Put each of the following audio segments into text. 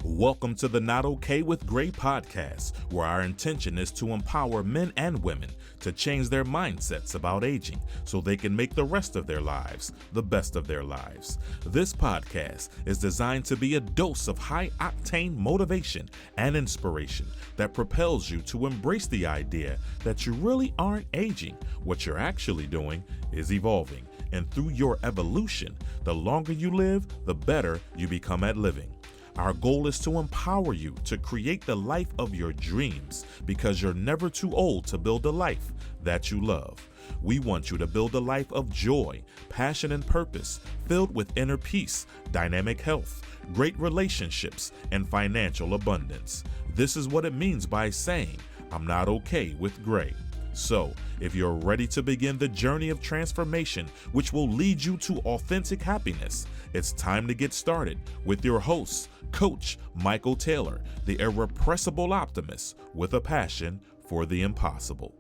Welcome to the Not Okay with Gray podcast, where our intention is to empower men and women to change their mindsets about aging so they can make the rest of their lives the best of their lives. This podcast is designed to be a dose of high-octane motivation and inspiration that propels you to embrace the idea that you really aren't aging. What you're actually doing is evolving, and through your evolution, the longer you live, the better you become at living. Our goal is to empower you to create the life of your dreams because you're never too old to build a life that you love. We want you to build a life of joy, passion, and purpose, filled with inner peace, dynamic health, great relationships, and financial abundance. This is what it means by saying, I'm not okay with gray. So, if you're ready to begin the journey of transformation, which will lead you to authentic happiness, it's time to get started with your host, Coach Michael Taylor, the irrepressible optimist with a passion for the impossible.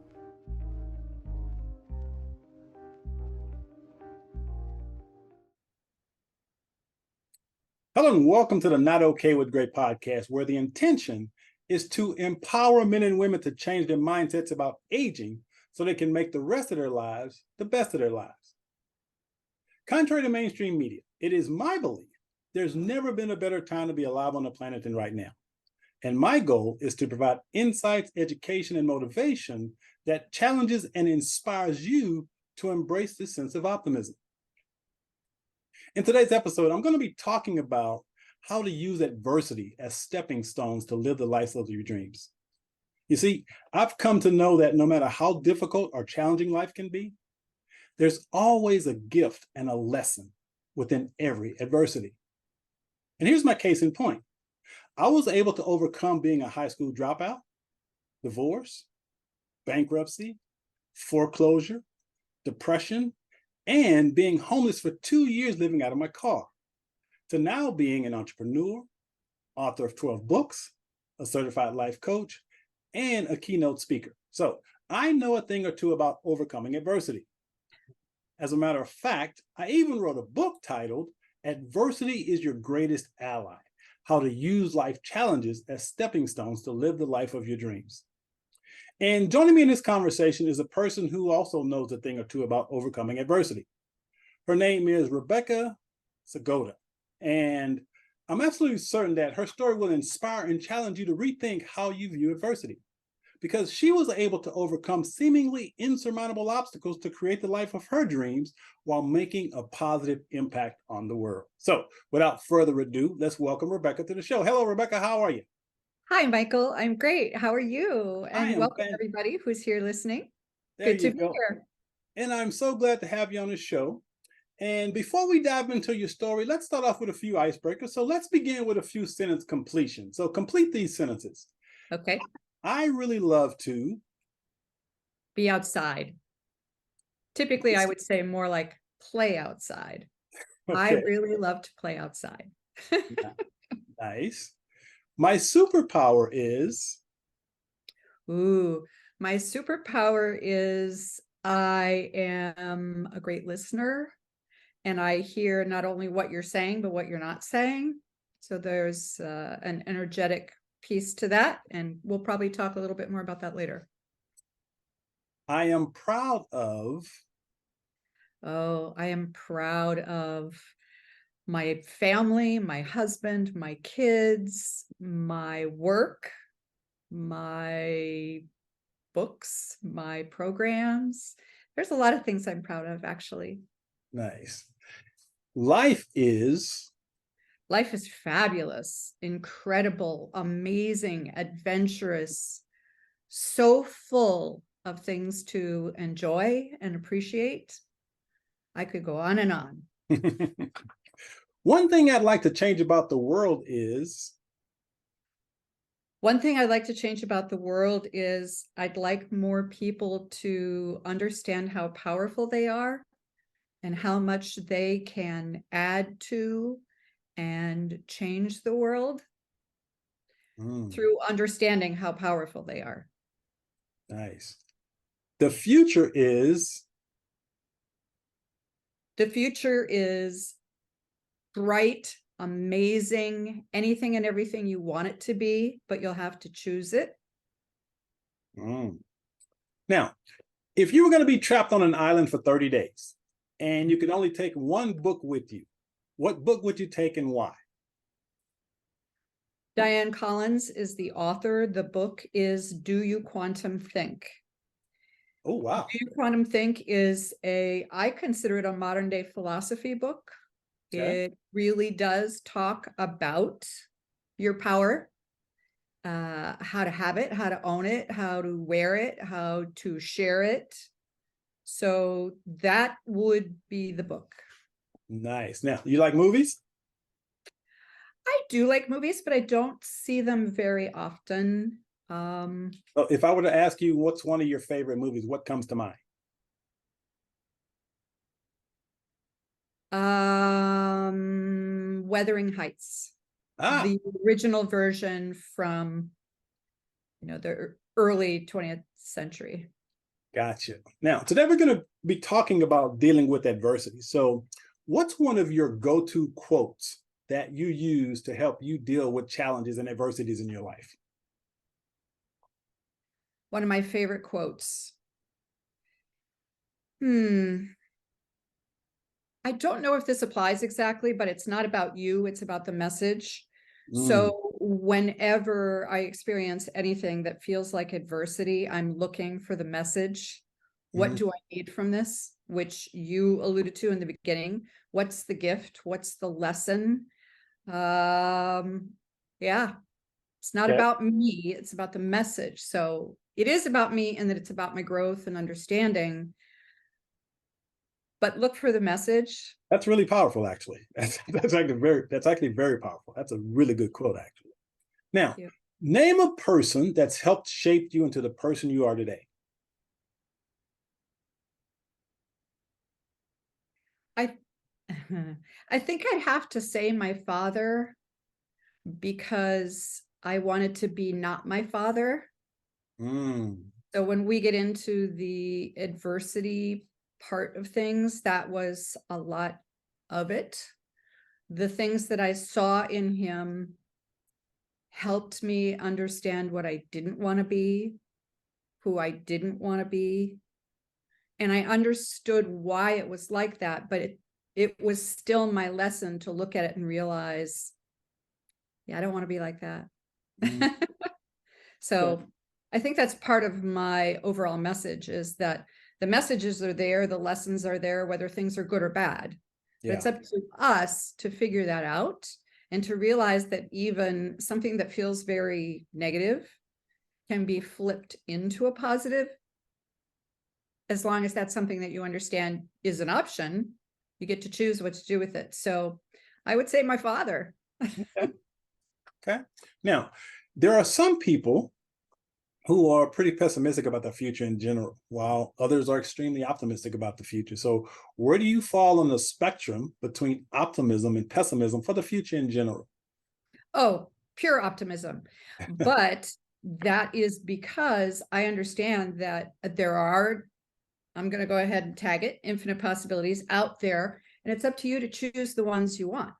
Hello and welcome to the Not Okay with Gray podcast, where the intention is to empower men and women to change their mindsets about aging so they can make the rest of their lives the best of their lives. Contrary to mainstream media, it is my belief there's never been a better time to be alive on the planet than right now. And my goal is to provide insights, education, and motivation that challenges and inspires you to embrace this sense of optimism. In today's episode, I'm going to be talking about how to use adversity as stepping stones to live the life of your dreams. You see, I've come to know that no matter how difficult or challenging life can be, there's always a gift and a lesson within every adversity. And here's my case in point. I was able to overcome being a high school dropout, divorce, bankruptcy, foreclosure, depression, and being homeless for 2 years living out of my car, to now being an entrepreneur, author of 12 books, a certified life coach, and a keynote speaker. So I know a thing or two about overcoming adversity. As a matter of fact, I even wrote a book titled Adversity is Your Greatest Ally: How to Use Life Challenges as Stepping Stones to Live the Life of Your Dreams. And joining me in this conversation is a person who also knows a thing or two about overcoming adversity. Her name is Rebecca Psigoda, and I'm absolutely certain that her story will inspire and challenge you to rethink how you view adversity, because she was able to overcome seemingly insurmountable obstacles to create the life of her dreams while making a positive impact on the world. So without further ado, let's welcome Rebecca to the show. Hello, Rebecca. How are you? Hi, Michael. I'm great. How are you? And welcome everybody who's here listening. There Good you to go. be here. And I'm so glad to have you on the show. And before we dive into your story, let's start off with a few icebreakers. So let's begin with a few sentence completion. So complete these sentences. Okay. I really love to be outside. Typically, I would say more like play outside. Okay. I really love to play outside. Nice. My superpower is? Ooh, my superpower is I am a great listener, and I hear not only what you're saying, but what you're not saying. So there's an energetic piece to that, and we'll probably talk a little bit more about that later. I am proud of? Oh, I am proud of my family, my husband, my kids, my work, my books, my programs. There's a lot of things I'm proud of, actually. Nice. Life is? Life is fabulous, incredible, amazing, adventurous, so full of things to enjoy and appreciate. I could go on and on. One thing I'd like to change about the world is? One thing I'd like to change about the world is I'd like more people to understand how powerful they are and how much they can add to and change the world through understanding how powerful they are. Nice. The future is? The future is bright, amazing, anything and everything you want it to be, but you'll have to choose it. Now, if you were going to be trapped on an island for 30 days and you could only take one book with you, what book would you take and why? Diane Collins is the author. The book is Do You Quantum Think? Oh, wow. Do You Quantum Think is I consider it a modern day philosophy book. Okay. It really does talk about your power, how to have it, how to own it, how to wear it, how to share it. So that would be the book. Nice. Now, you like movies? I do like movies, but I don't see them very often. If I were to ask you what's one of your favorite movies, what comes to mind? Wuthering Heights, Ah, the original version from, the early 20th century. gotcha. Now, today we're going to be talking about dealing with adversity. So, what's one of your go-to quotes that you use to help you deal with challenges and adversities in your life? One of my favorite quotes. I don't know if this applies exactly, but it's not about you, it's about the message. So whenever I experience anything that feels like adversity, I'm looking for the message. What do I need from this? Which you alluded to in the beginning. What's the gift? What's the lesson? Yeah, it's not about me, it's about the message. So it is about me and that it's about my growth and understanding. But look for the message. That's really powerful, actually. That's actually very powerful. That's a really good quote, actually. Now, name a person that's helped shape you into the person you are today. I think I'd have to say my father, because I wanted to be not my father. So when we get into the adversity part of things, that was a lot of it. The things that I saw in him helped me understand what I didn't want to be, who I didn't want to be. And I understood why it was like that, but it was still my lesson to look at it and realize, yeah, I don't want to be like that. So I think that's part of my overall message, is that the messages are there, the lessons are there, whether things are good or bad. But it's up to us to figure that out and to realize that even something that feels very negative can be flipped into a positive, as long as that's something that you understand is an option. You get to choose what to do with it. So I would say my father. Okay. Now, there are some people who are pretty pessimistic about the future in general, while others are extremely optimistic about the future. So where do you fall on the spectrum between optimism and pessimism for the future in general? Oh, pure optimism. But that is because I understand that there are, I'm going to go ahead and tag it, infinite possibilities out there, and it's up to you to choose the ones you want.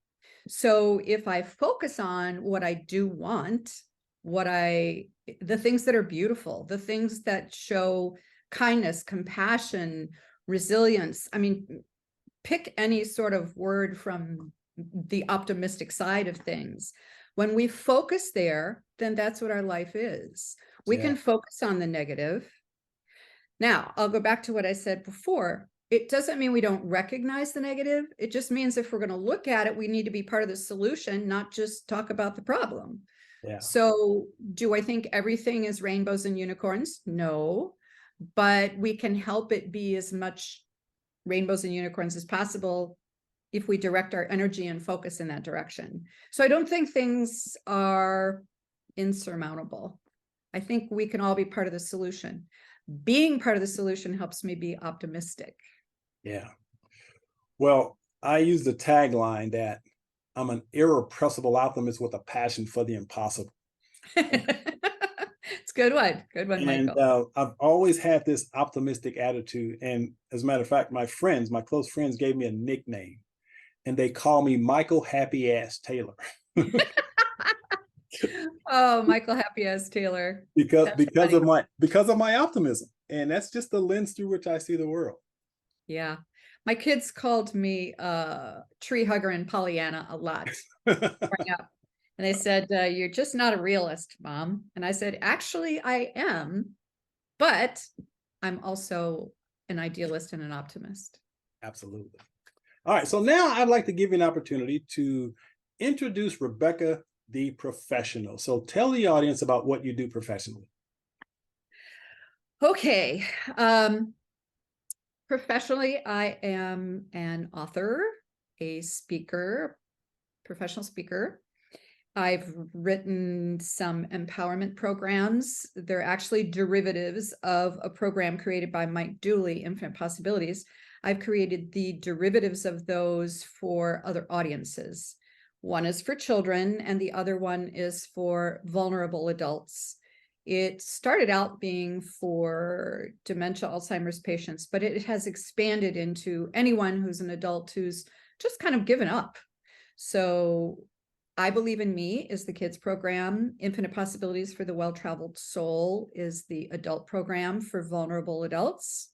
So if I focus on what I do want, the things that are beautiful, the things that show kindness, compassion, resilience, I mean, pick any sort of word from the optimistic side of things. When we focus there, then that's what our life is. We can focus on the negative. Now, I'll go back to what I said before. It doesn't mean we don't recognize the negative. It just means if we're going to look at it, we need to be part of the solution, not just talk about the problem. So do I think everything is rainbows and unicorns? No, but we can help it be as much rainbows and unicorns as possible if we direct our energy and focus in that direction. So I don't think things are insurmountable. I think we can all be part of the solution. Being part of the solution helps me be optimistic. Yeah. Well, I use the tagline that I'm an irrepressible optimist with a passion for the impossible. It's a good one. Good one, And Michael. I've always had this optimistic attitude. And as a matter of fact, my close friends gave me a nickname. and they call me Michael Happy Ass Taylor. Oh, Michael Happy as Taylor. because That's funny. because of my optimism, and that's just the lens through which I see the world. Yeah. My kids called me tree hugger and Pollyanna a lot growing up. And they said, you're just not a realist, Mom. And I said, actually, I am, but I'm also an idealist and an optimist. Absolutely. All right, so now I'd like to give you an opportunity to introduce Rebecca, the professional. So tell the audience about what you do professionally. Okay. Professionally, I am an author, a speaker, professional speaker. I've written some empowerment programs. They're actually derivatives of a program created by Mike Dooley, Infinite Possibilities. I've created the derivatives of those for other audiences. One is for children, and the other one is for vulnerable adults. It started out being for dementia, Alzheimer's patients, but it has expanded into anyone who's an adult who's just kind of given up. So I Believe in Me is the kids program. Infinite Possibilities for the Well-Traveled Soul is the adult program for vulnerable adults.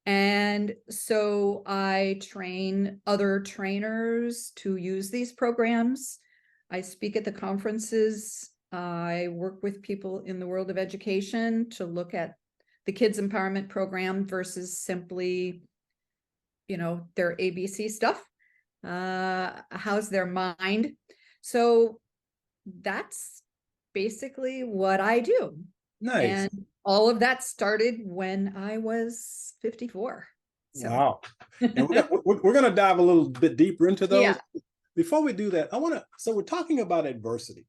And so I train other trainers to use these programs. I speak at the conferences. I work with people in the world of education to look at the kids empowerment program versus simply, their ABC stuff. How's their mind? So that's basically what I do. Nice. And all of that started when I was 54. So. Wow. And we're going to dive a little bit deeper into those. Yeah. Before we do that, so we're talking about adversity.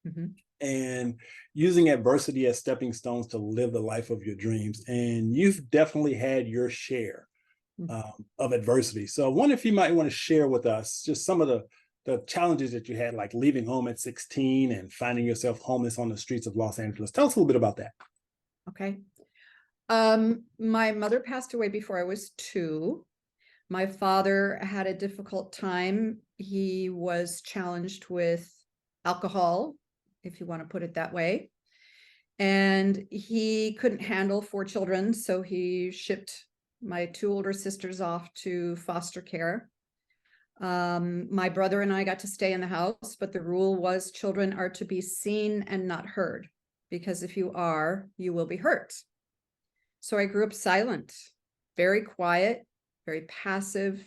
Mm-hmm. And using adversity as stepping stones to live the life of your dreams. And you've definitely had your share of adversity. So I wonder if you might want to share with us just some of the challenges that you had, like leaving home at 16 and finding yourself homeless on the streets of Los Angeles. Tell us a little bit about that. Okay. My mother passed away before I was 2. My father had a difficult time. He was challenged with alcohol, if you want to put it that way. And he couldn't handle 4 children, so he shipped my 2 older sisters off to foster care. My brother and I got to stay in the house, but the rule was children are to be seen and not heard, because if you are, you will be hurt. So I grew up silent, very quiet, very passive.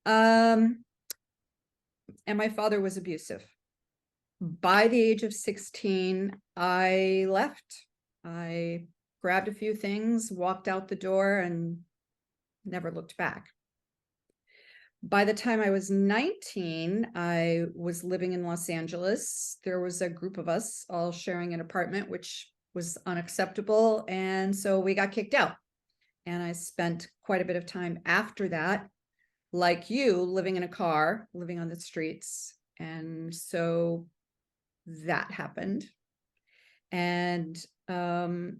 And my father was abusive. By the age of 16, I left. I grabbed a few things, walked out the door, and never looked back. By the time I was 19, I was living in Los Angeles. There was a group of us all sharing an apartment, which was unacceptable. And so we got kicked out. And I spent quite a bit of time after that, like you, living in a car, living on the streets. And so that happened. And then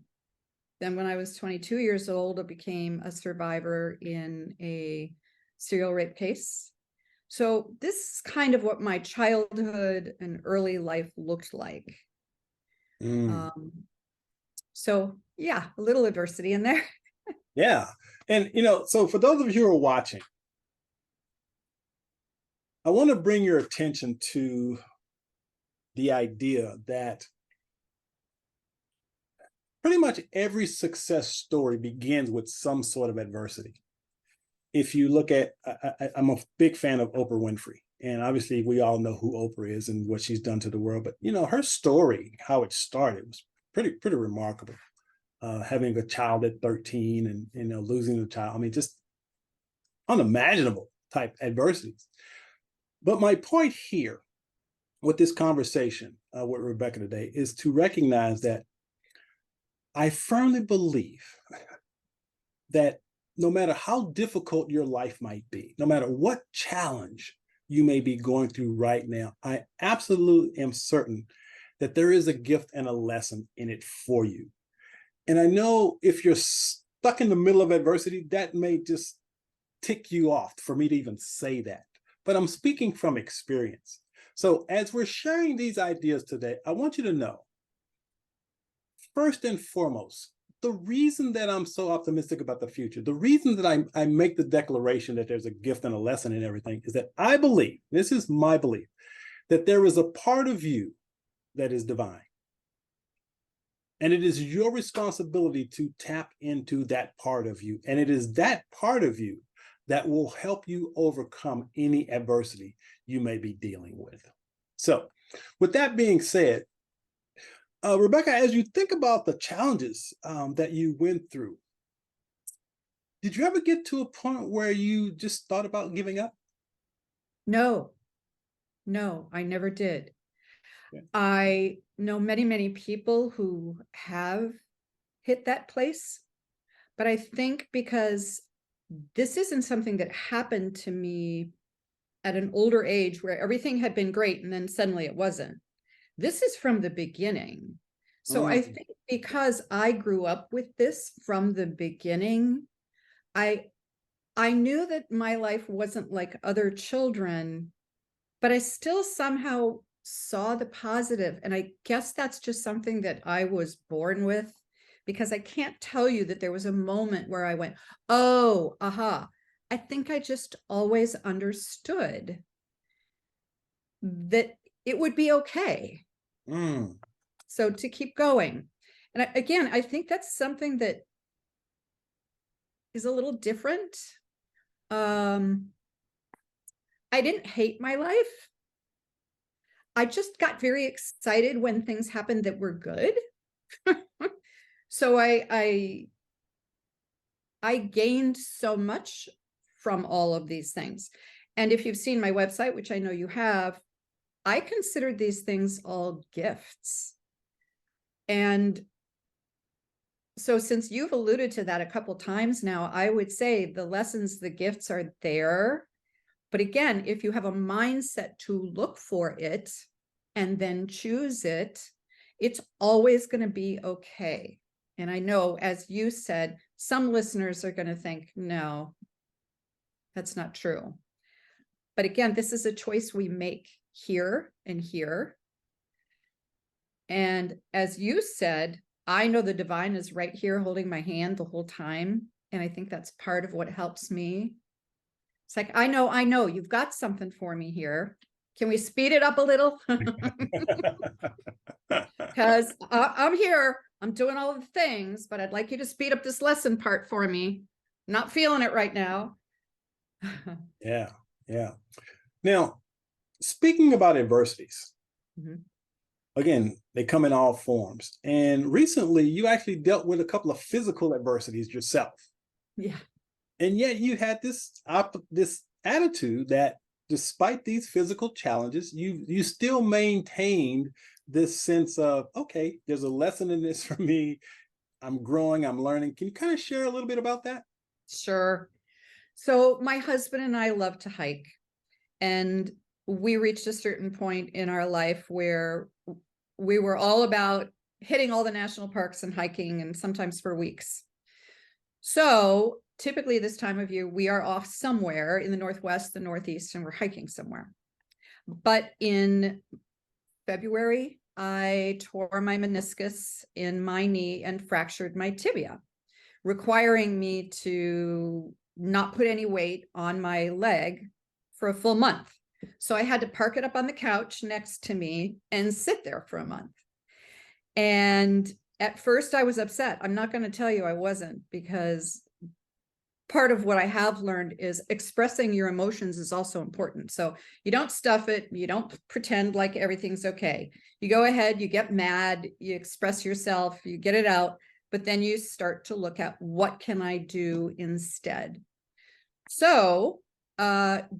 when I was 22 years old, I became a survivor in a serial rape case. So this is kind of what my childhood and early life looked like. So yeah, a little adversity in there. Yeah. And, so for those of you who are watching, I want to bring your attention to the idea that pretty much every success story begins with some sort of adversity. If you look at, I'm a big fan of Oprah Winfrey, and obviously we all know who Oprah is and what she's done to the world, but her story, how it started, was pretty remarkable. Having a child at 13 and losing the child, I mean, just unimaginable type adversities. But my point here with this conversation with Rebecca today is to recognize that I firmly believe that no matter how difficult your life might be, no matter what challenge you may be going through right now, I absolutely am certain that there is a gift and a lesson in it for you. And I know if you're stuck in the middle of adversity, that may just tick you off for me to even say that, but I'm speaking from experience. So as we're sharing these ideas today, I want you to know, first and foremost, the reason that I'm so optimistic about the future, the reason that I make the declaration that there's a gift and a lesson in everything, is that I believe, this is my belief, that there is a part of you that is divine. And it is your responsibility to tap into that part of you. And it is that part of you that will help you overcome any adversity you may be dealing with. So with that being said, Rebecca, as you think about the challenges that you went through, did you ever get to a point where you just thought about giving up? No, I never did. Yeah. I know many, many people who have hit that place, but I think because this isn't something that happened to me at an older age where everything had been great and then suddenly it wasn't. This is from the beginning. So I think because I grew up with this from the beginning, I knew that my life wasn't like other children, but I still somehow saw the positive. And I guess that's just something that I was born with, because I can't tell you that there was a moment where I went, oh, aha. I think I just always understood that it would be okay. So to keep going. And again, I think that's something that is a little different. I didn't hate my life. I just got very excited when things happened that were good. So I gained so much from all of these things. And if you've seen my website, which I know you have, I consider these things all gifts. And so since you've alluded to that a couple times now, I would say the lessons, the gifts are there. But again, if you have a mindset to look for it and then choose it, it's always going to be okay. And I know, as you said, some listeners are going to think, no, that's not true. But again, this is a choice we make here and here. And as you said, I know the divine is right here holding my hand the whole time. And I think that's part of what helps me. It's like, I know, you've got something for me here. Can we speed it up a little? Because I'm here, I'm doing all the things, but I'd like you to speed up this lesson part for me. I'm not feeling it right now. Yeah. Now, speaking about adversities, again, they come in all forms. And recently, you actually dealt with a couple of physical adversities yourself. Yeah. And yet you had this attitude that despite these physical challenges, you still maintained this sense of, okay, there's a lesson in this for me. I'm growing, I'm learning. Can you kind of share a little bit about that? Sure. So my husband and I love to hike. And we reached a certain point in our life where we were all about hitting all the national parks and hiking, and sometimes for weeks. So typically this time of year, we are off somewhere in the Northwest, the Northeast, and we're hiking somewhere. But in February, I tore my meniscus in my knee and fractured my tibia, requiring me to not put any weight on my leg for a full month. So I had to park it up on the couch next to me and sit there for a month. And at first I was upset. I'm not going to tell you I wasn't, because part of what I have learned is expressing your emotions is also important. So you don't stuff it. You don't pretend like everything's okay. You go ahead, you get mad, you express yourself, you get it out, but then you start to look at what can I do instead? So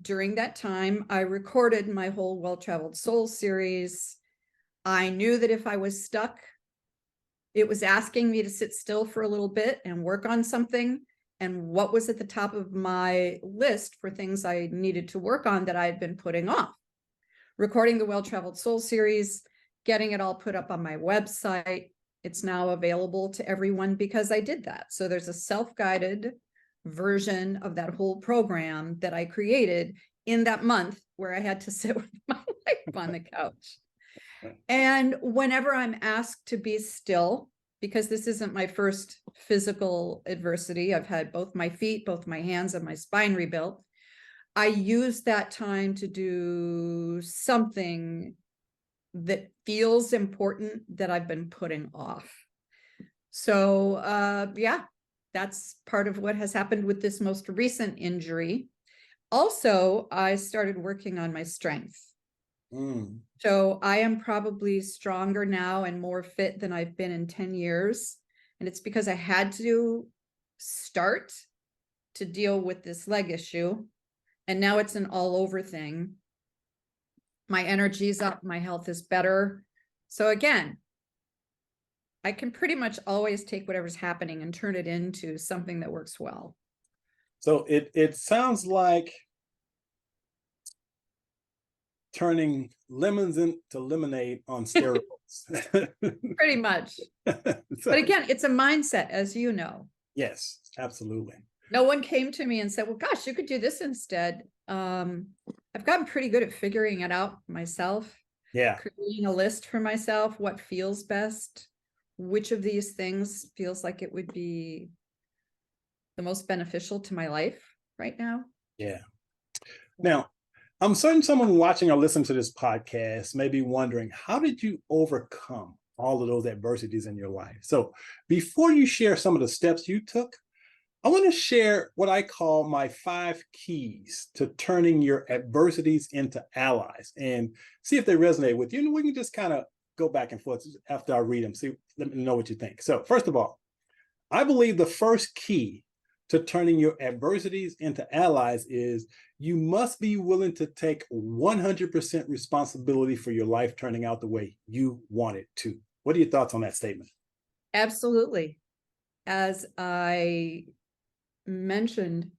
during that time, I recorded my whole Well-Traveled Soul series. I knew that if I was stuck, it was asking me to sit still for a little bit and work on something. And what was at the top of my list for things I needed to work on that I had been putting off? Recording the Well-Traveled Soul series, getting it all put up on my website. It's now available to everyone because I did that. So there's a self-guided version of that whole program that I created in that month where I had to sit with my wife on the couch. And whenever I'm asked to be still, because this isn't my first physical adversity, I've had both my feet, both my hands, and my spine rebuilt. I use that time to do something that feels important that I've been putting off. So yeah, that's part of what has happened with this most recent injury. Also, I started working on my strength. So I am probably stronger now and more fit than I've been in 10 years. And it's because I had to start to deal with this leg issue. And now it's an all over thing. My energy's up, my health is better. So again, I can pretty much always take whatever's happening and turn it into something that works well. So it sounds like turning lemons into lemonade on steroids. Pretty much. But again, it's a mindset, as you know. Yes, absolutely. No one came to me and said, well, gosh, you could do this instead. I've gotten pretty good at figuring it out myself. Yeah. Creating a list for myself, what feels best, which of these things feels like it would be the most beneficial to my life right now. Yeah. Now, I'm certain someone watching or listening to this podcast may be wondering, how did you overcome all of those adversities in your life? So before you share some of the steps you took, I want to share what I call my 5 keys to turning your adversities into allies and see if they resonate with you. And we can just kind of go back and forth after I read them. Let me know what you think. So first of all, I believe the first key to turning your adversities into allies is you must be willing to take 100% responsibility for your life turning out the way you want it to. What are your thoughts on that statement? Absolutely. As I mentioned,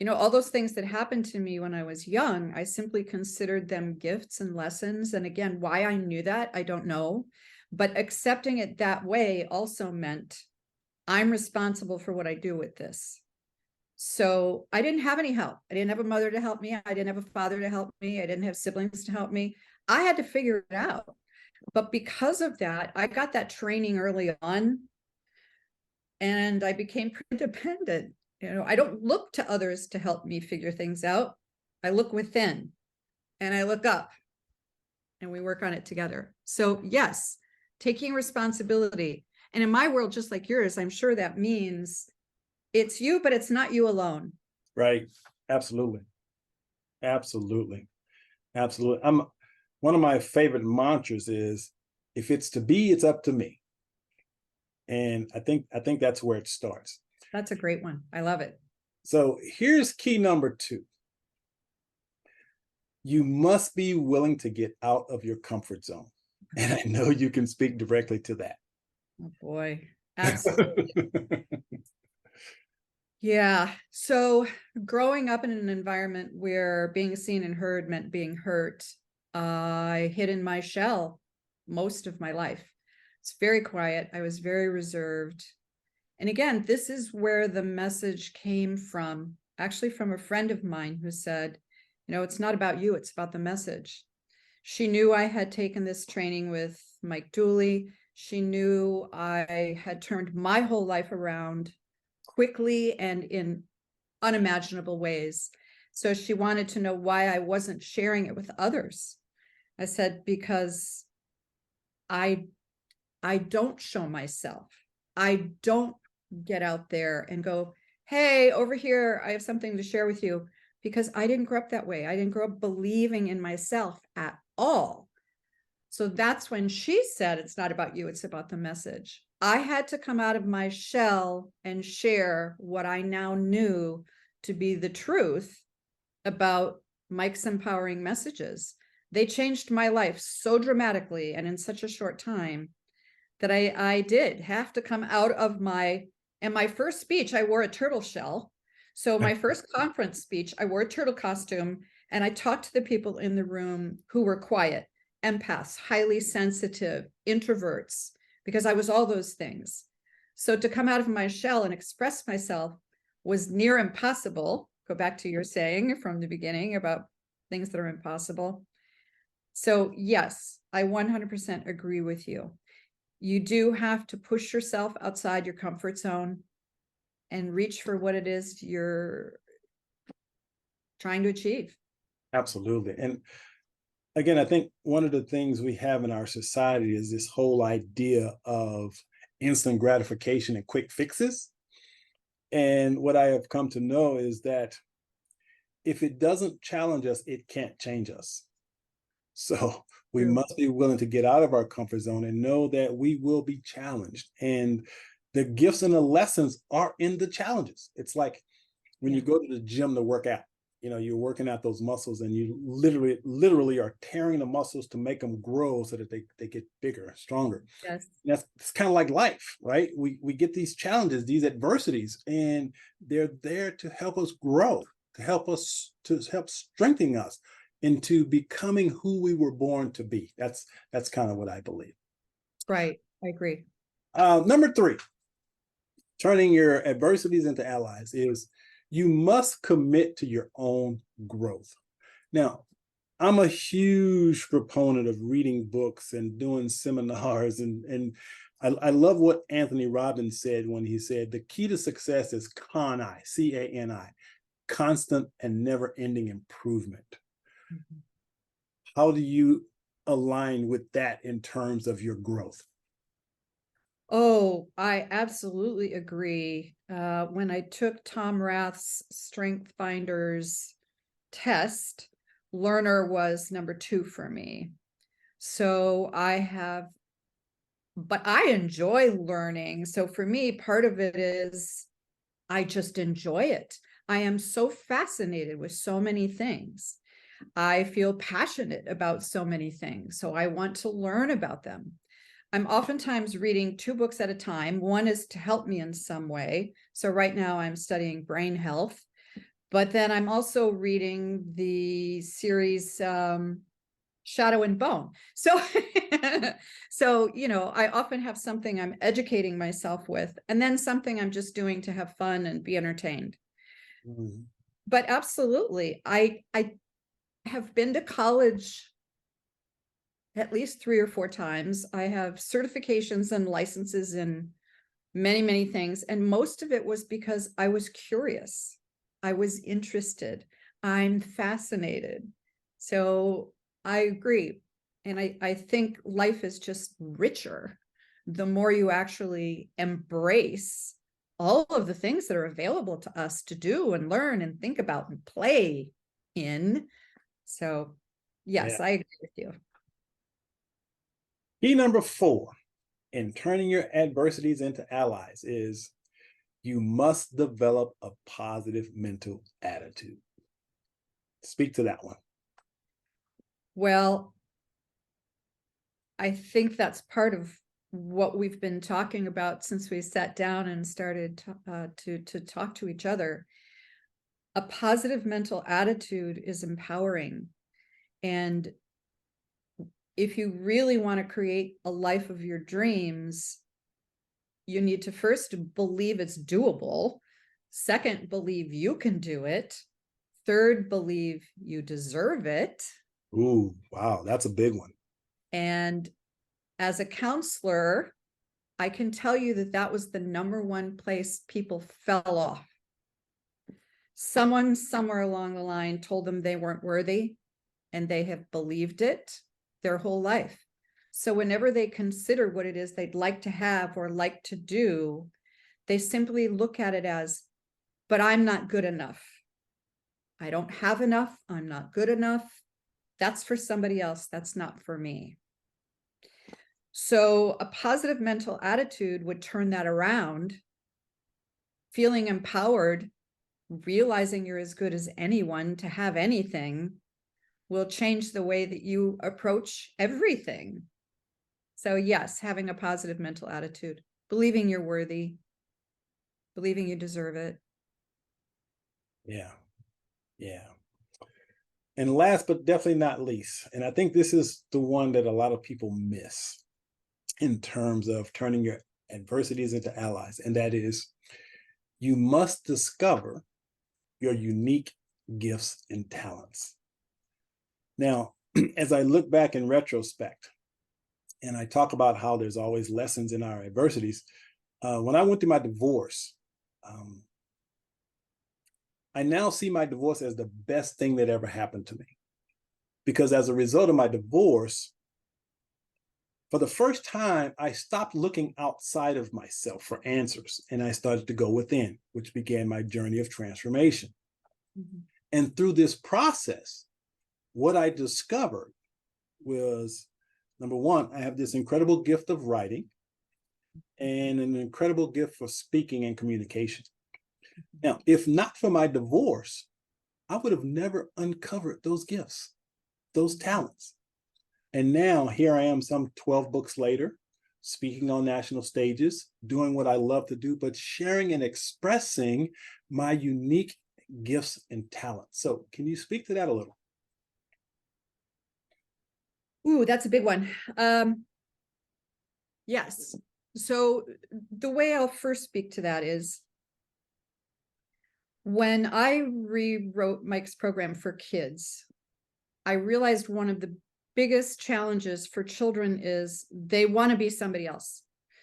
all those things that happened to me when I was young, I simply considered them gifts and lessons. And again, why I knew that, I don't know. But accepting it that way also meant I'm responsible for what I do with this. So I didn't have any help. I didn't have a mother to help me. I didn't have a father to help me. I didn't have siblings to help me. I had to figure it out. But because of that, I got that training early on and I became pretty dependent. I don't look to others to help me figure things out. I look within and I look up and we work on it together. So yes, taking responsibility. And in my world, just like yours, I'm sure that means it's you, but it's not you alone. Right. Absolutely. Absolutely. Absolutely. One of my favorite mantras is, if it's to be, it's up to me. And I think that's where it starts. That's a great one. I love it. So here's key number 2. You must be willing to get out of your comfort zone. And I know you can speak directly to that. Oh boy. Absolutely. Yeah. So growing up in an environment where being seen and heard meant being hurt, I hid in my shell most of my life. It's very quiet. I was very reserved. And again, this is where the message came from, actually from a friend of mine who said, it's not about you, it's about the message. She knew I had taken this training with Mike Dooley. She knew I had turned my whole life around quickly and in unimaginable ways. So she wanted to know why I wasn't sharing it with others. I said, because I don't show myself. I don't get out there and go, hey, over here, I have something to share with you, because I didn't grow up that way. I didn't grow up believing in myself at all. So that's when she said, it's not about you, it's about the message. I had to come out of my shell and share what I now knew to be the truth about Mike's empowering messages. They changed my life so dramatically and in such a short time that I did have to come out of my first speech, I wore a turtle shell. So my first conference speech, I wore a turtle costume and I talked to the people in the room who were quiet, empaths, highly sensitive, introverts, because I was all those things. So to come out of my shell and express myself was near impossible. Go back to your saying from the beginning about things that are impossible. So yes, I 100% agree with you. You do have to push yourself outside your comfort zone and reach for what it is you're trying to achieve. Absolutely. And again, I think one of the things we have in our society is this whole idea of instant gratification and quick fixes. And what I have come to know is that if it doesn't challenge us, it can't change us. So we True. must be willing to get out of our comfort zone and know that we will be challenged. And the gifts and the lessons are in the challenges. It's like when you Yeah. go to the gym to work out, you're working out those muscles and you literally are tearing the muscles to make them grow so that they get bigger, stronger. Yes. It's kind of like life, right? We get these challenges, these adversities, and they're there to help us grow, to help strengthen us into becoming who we were born to be. That's kind of what I believe. Right. I agree. Number 3, turning your adversities into allies is you must commit to your own growth. Now, I'm a huge proponent of reading books and doing seminars, and I love what Anthony Robbins said when he said the key to success is CANI, C-A-N-I, constant and never-ending improvement. Mhm. How do you align with that in terms of your growth? Oh, I absolutely agree. When I took Tom Rath's Strength Finders test, learner was number 2 for me. So but I enjoy learning. So for me, part of it is I just enjoy it. I am so fascinated with so many things. I feel passionate about so many things. So I want to learn about them. I'm oftentimes reading 2 books at a time. One is to help me in some way. So right now I'm studying brain health, but then I'm also reading the series Shadow and Bone. So, so, I often have something I'm educating myself with, and then something I'm just doing to have fun and be entertained. Mhm. But absolutely, I have been to college at least 3 or 4 times. I have certifications and licenses in many, many things. And most of it was because I was curious. I was interested. I'm fascinated. So I agree. And I think life is just richer the more you actually embrace all of the things that are available to us to do and learn and think about and play in. So yes, Yeah. I agree with you. Key number 4 in turning your adversities into allies is you must develop a positive mental attitude. Speak to that one. Well, I think that's part of what we've been talking about since we sat down and started to talk to each other. A positive mental attitude is empowering. And if you really want to create a life of your dreams, you need to first believe it's doable. Second, believe you can do it. Third, believe you deserve it. Ooh, wow, that's a big one. And as a counselor, I can tell you that that was the number one place people fell off. Someone somewhere along the line told them they weren't worthy, and they have believed it their whole life. So whenever they consider what it is they'd like to have or like to do, they simply look at it as, but I'm not good enough. I don't have enough. I'm not good enough. That's for somebody else. That's not for me. So a positive mental attitude would turn that around, feeling empowered, realizing you're as good as anyone to have anything will change the way that you approach everything. So yes, having a positive mental attitude, believing you're worthy, believing you deserve it. Yeah. Yeah. And last but definitely not least, and I think this is the one that a lot of people miss in terms of turning your adversities into allies, and that is, you must discover your unique gifts and talents. Now, as I look back in retrospect, and I talk about how there's always lessons in our adversities, when I went through my divorce, I now see my divorce as the best thing that ever happened to me. Because as a result of my divorce, for the first time, I stopped looking outside of myself for answers, and I started to go within, which began my journey of transformation. Mm-hmm. And through this process, what I discovered was, number one, I have this incredible gift of writing and an incredible gift for speaking and communication. Now, if not for my divorce, I would have never uncovered those gifts, those talents. And now here I am some 12 books later, speaking on national stages, doing what I love to do, but sharing and expressing my unique gifts and talents. So can you speak to that a little? Ooh, that's a big one. Yes. So the way I'll first speak to that is, when I rewrote Mike's program for kids, I realized one of the biggest challenges for children is they want to be somebody else.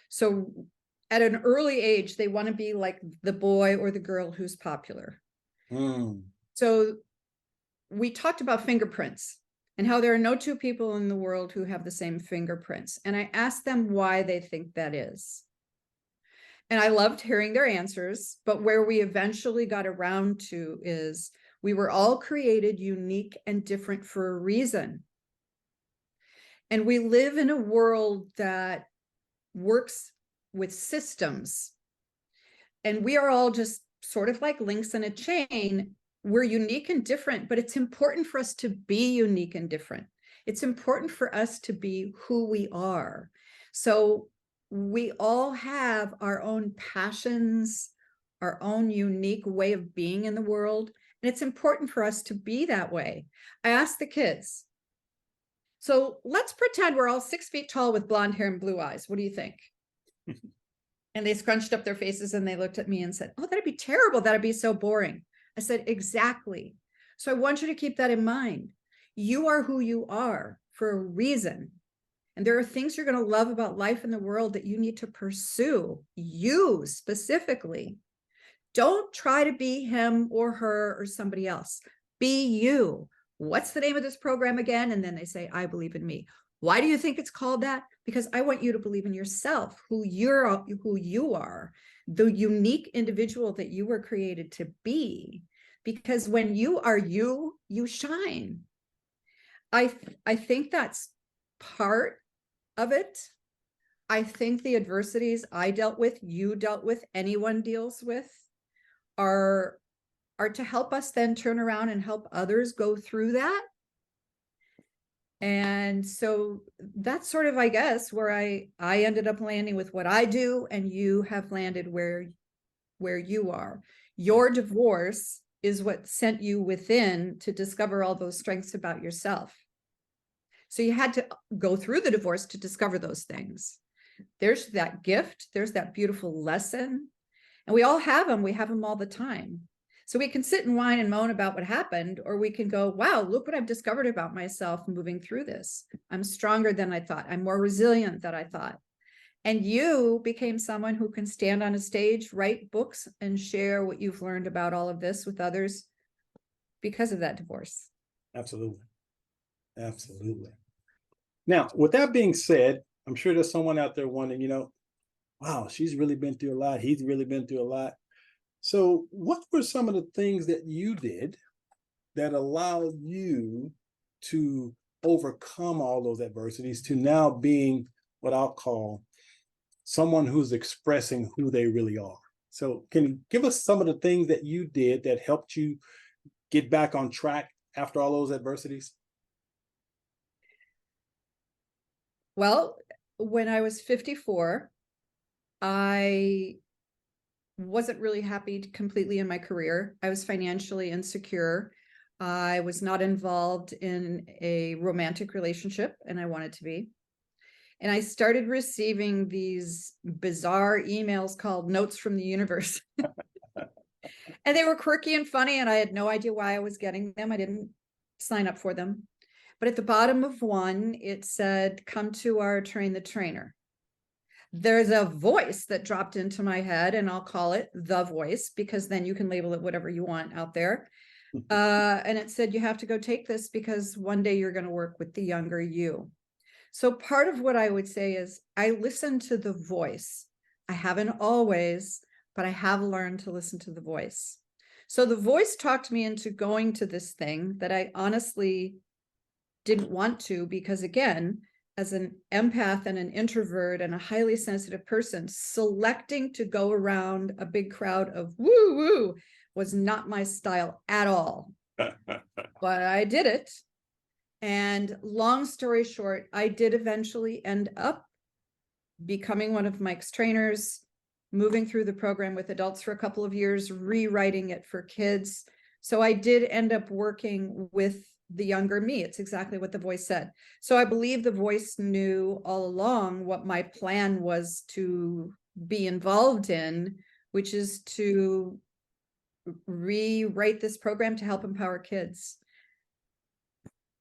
So at an early age, they want to be like the boy or the girl who's popular. So we talked about fingerprints and how there are no two people in the world who have the same fingerprints. And I asked them why they think that is. And I loved hearing their answers, but where we eventually got around to is we were all created unique and different for a reason. And we live in a world that works with systems. And we are all just sort of like links in a chain. We're unique and different, but it's important for us to be unique and different. It's important for us to be who we are. So we all have our own passions, our own unique way of being in the world. And it's important for us to be that way. I asked the kids, so let's pretend we're all 6 feet tall with blonde hair and blue eyes. What do you think? And they scrunched up their faces and they looked at me and said, oh, that'd be terrible. That'd be so boring. I said, exactly. So I want you to keep that in mind. You are who you are for a reason. And there are things you're going to love about life in the world that you need to pursue, you specifically. Don't try to be him or her or somebody else. Be you. What's the name of this program again? And then they say, I believe in me. Why do you think it's called that? Because I want you to believe in yourself, who you are, the unique individual that you were created to be. Because when you are you, you shine. I think that's part of it. I think the adversities I dealt with, you dealt with, anyone deals with, are to help us then turn around and help others go through that. And so that's sort of, I guess, where I ended up landing with what I do, and you have landed where you are. Your divorce is what sent you within to discover all those strengths about yourself. So you had to go through the divorce to discover those things. There's that gift, there's that beautiful lesson, and we all have them. We have them all the time. So we can sit and whine and moan about what happened, or we can go, wow, look what I've discovered about myself moving through this. I'm stronger than I thought. I'm more resilient than I thought. And you became someone who can stand on a stage, write books, and share what you've learned about all of this with others because of that divorce. Absolutely. Absolutely. Now, with that being said, I'm sure there's someone out there wondering, wow, she's really been through a lot. He's really been through a lot. So what were some of the things that you did that allowed you to overcome all those adversities to now being what I'll call someone who's expressing who they really are? So can you give us some of the things that you did that helped you get back on track after all those adversities? Well, when I was 54, I wasn't really happy completely in my career. I was financially insecure. I was not involved in a romantic relationship, and I wanted to be. And I started receiving these bizarre emails called Notes from the Universe. And they were quirky and funny, and I had no idea why I was getting them. I didn't sign up for them. But at the bottom of one, it said, come to our Train the Trainer. There's a voice that dropped into my head, and I'll call it the voice, because then you can label it whatever you want out there. And it said, you have to go take this because one day you're going to work with the younger you. So part of what I would say is I listen to the voice. I haven't always, but I have learned to listen to the voice. So the voice talked me into going to this thing that I honestly didn't want to, because again, as an empath and an introvert and a highly sensitive person, selecting to go around a big crowd of woo woo was not my style at all. But I did it. And long story short, I did eventually end up becoming one of Mike's trainers, moving through the program with adults for a couple of years, rewriting it for kids. So I did end up working with the younger me. It's exactly what the voice said. So I believe the voice knew all along what my plan was to be involved in, which is to rewrite this program to help empower kids.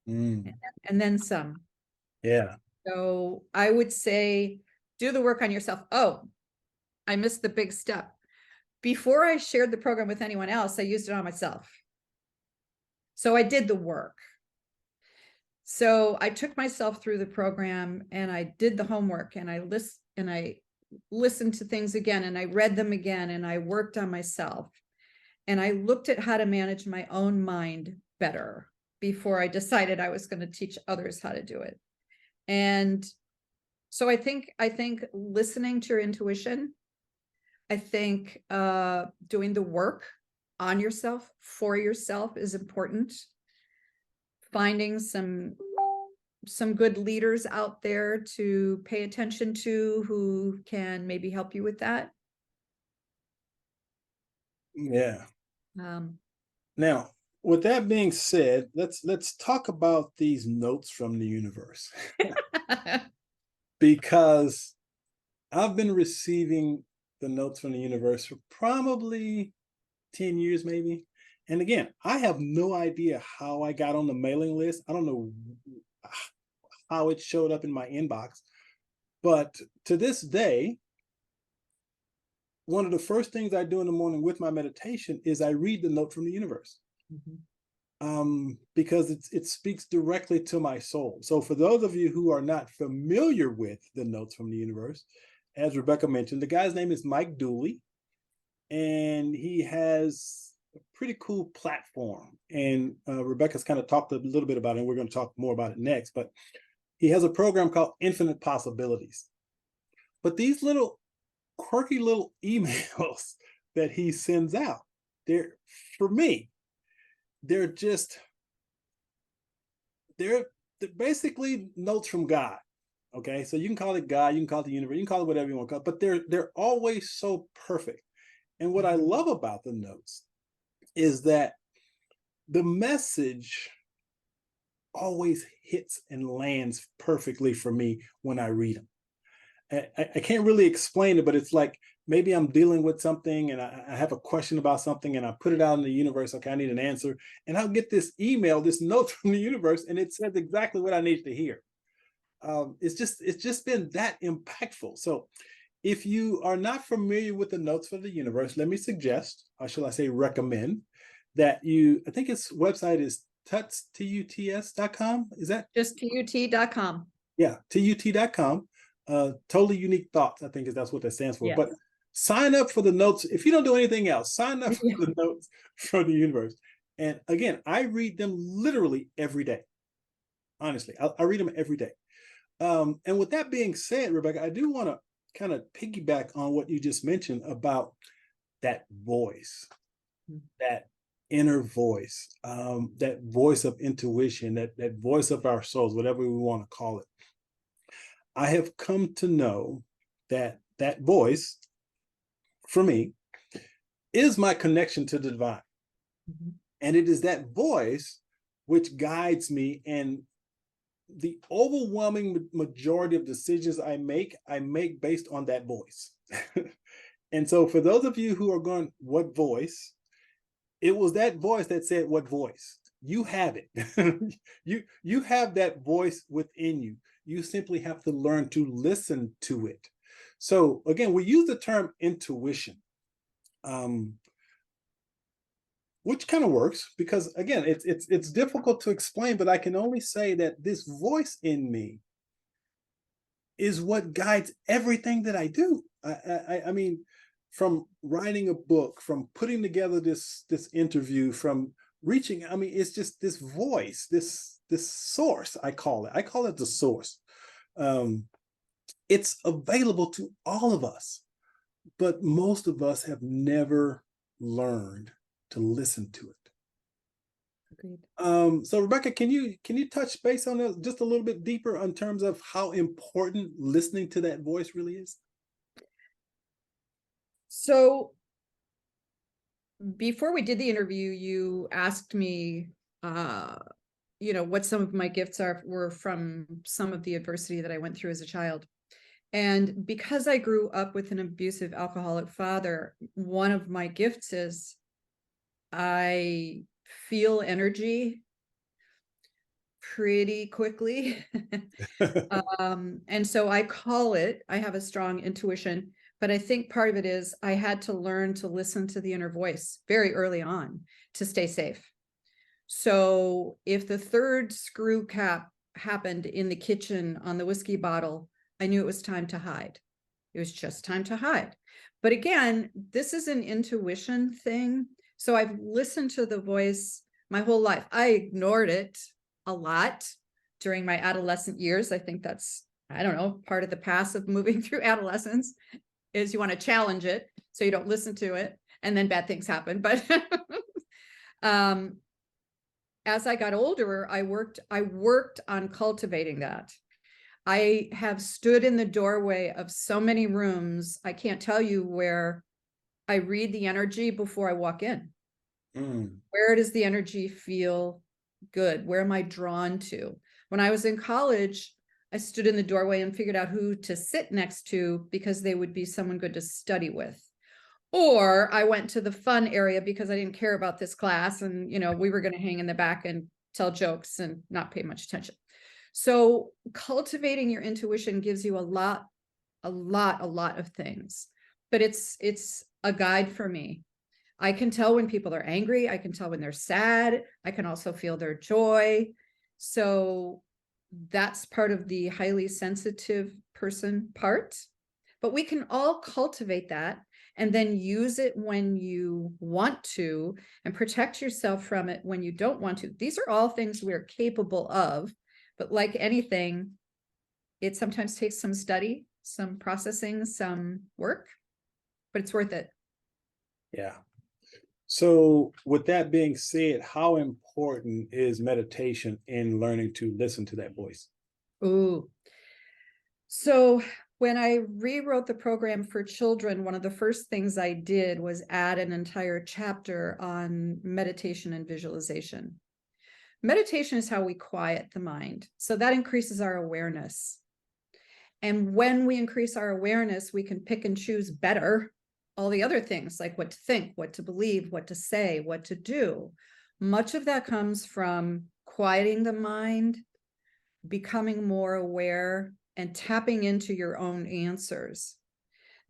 And then some. Yeah. So I would say, do the work on yourself. Oh, I missed the big step. Before I shared the program with anyone else, I used it on myself. So I did the work. So I took myself through the program and I did the homework, and I listened to things again, and I read them again, and I worked on myself. And I looked at how to manage my own mind better before I decided I was going to teach others how to do it. And so I think listening to your intuition, I think doing the work on yourself, for yourself, is important. Finding some good leaders out there to pay attention to who can maybe help you with that. Yeah. Now, with that being said, let's talk about these notes from the universe. Because I've been receiving the notes from the universe for probably 10 years, maybe. And again, I have no idea how I got on the mailing list. I don't know how it showed up in my inbox. But to this day, one of the first things I do in the morning with my meditation is I read the note from the universe. Because it speaks directly to my soul. So for those of you who are not familiar with the notes from the universe, as Rebecca mentioned, the guy's name is Mike Dooley, and he has a pretty cool platform. And Rebecca's kind of talked a little bit about it, and we're going to talk more about it next, but he has a program called Infinite Possibilities. But these little quirky little emails that he sends out, for me, they're basically notes from God. Okay, so you can call it God, you can call it the universe, you can call it whatever you want to call it, but they're always so perfect. And what I love about the notes is that the message always hits and lands perfectly for me when I read them. I can't really explain it, but it's like maybe I'm dealing with something and I have a question about something, and I put it out in the universe. Okay, I need an answer. And I'll get this email, this note from the universe, and it says exactly what I need to hear. It's just been that impactful. So if you are not familiar with the notes for the universe, let me suggest, or shall I say recommend, that I think its website is tuts.com. Is that? Just tut.com. Yeah, tut.com. Totally Unique Thoughts, I think that's what that stands for. Yes. But sign up for the notes. If you don't do anything else, sign up for the notes from the universe. And again, I read them literally every day. Honestly, I read them every day. And with that being said, Rebecca, I do want to kind of piggyback on what you just mentioned about that voice, that inner voice, that voice of intuition, that voice of our souls, whatever we want to call it. I have come to know that that voice, for me, is my connection to the divine. And it is that voice which guides me and the overwhelming majority of decisions I make based on that voice. And so for those of you who are going, what voice? It was that voice that said, what voice? You have it. you have that voice within you. You simply have to learn to listen to it. So again, we use the term intuition, which kind of works because again, it's difficult to explain, but I can only say that this voice in me is what guides everything that I do. I mean, from writing a book, from putting together this interview, from reaching, I mean, it's just this voice, this source, I call it the source. It's available to all of us, but most of us have never learned to listen to it. Agreed. So Rebecca, can you touch base on that just a little bit deeper in terms of how important listening to that voice really is? So before we did the interview, you asked me, what some of my gifts were from some of the adversity that I went through as a child. And because I grew up with an abusive alcoholic father, one of my gifts is I feel energy pretty quickly. And so I have a strong intuition, but I think part of it is I had to learn to listen to the inner voice very early on to stay safe. So if the third screw cap happened in the kitchen on the whiskey bottle, I knew it was time to hide. It was just time to hide. But again, this is an intuition thing. So I've listened to the voice my whole life. I ignored it a lot during my adolescent years. I think that's, I don't know, part of the path of moving through adolescence is you want to challenge it so you don't listen to it and then bad things happen. But as I got older, I worked on cultivating that. I have stood in the doorway of so many rooms. I can't tell you where I read the energy before I walk in. Where does the energy feel good? Where am I drawn to? When I was in college, I stood in the doorway and figured out who to sit next to because they would be someone good to study with. Or I went to the fun area because I didn't care about this class and, we were going to hang in the back and tell jokes and not pay much attention. So cultivating your intuition gives you a lot of things, but it's a guide for me. I can tell when people are angry. I can tell when they're sad. I can also feel their joy. So that's part of the highly sensitive person part, but we can all cultivate that and then use it when you want to and protect yourself from it when you don't want to. These are all things we're capable of, but like anything, it sometimes takes some study, some processing, some work, but it's worth it. Yeah. So with that being said, how important is meditation in learning to listen to that voice? Ooh. So when I rewrote the program for children, one of the first things I did was add an entire chapter on meditation and visualization. Meditation is how we quiet the mind. So that increases our awareness. And when we increase our awareness, we can pick and choose better all the other things, like what to think, what to believe, what to say, what to do. Much of that comes from quieting the mind, becoming more aware, and tapping into your own answers.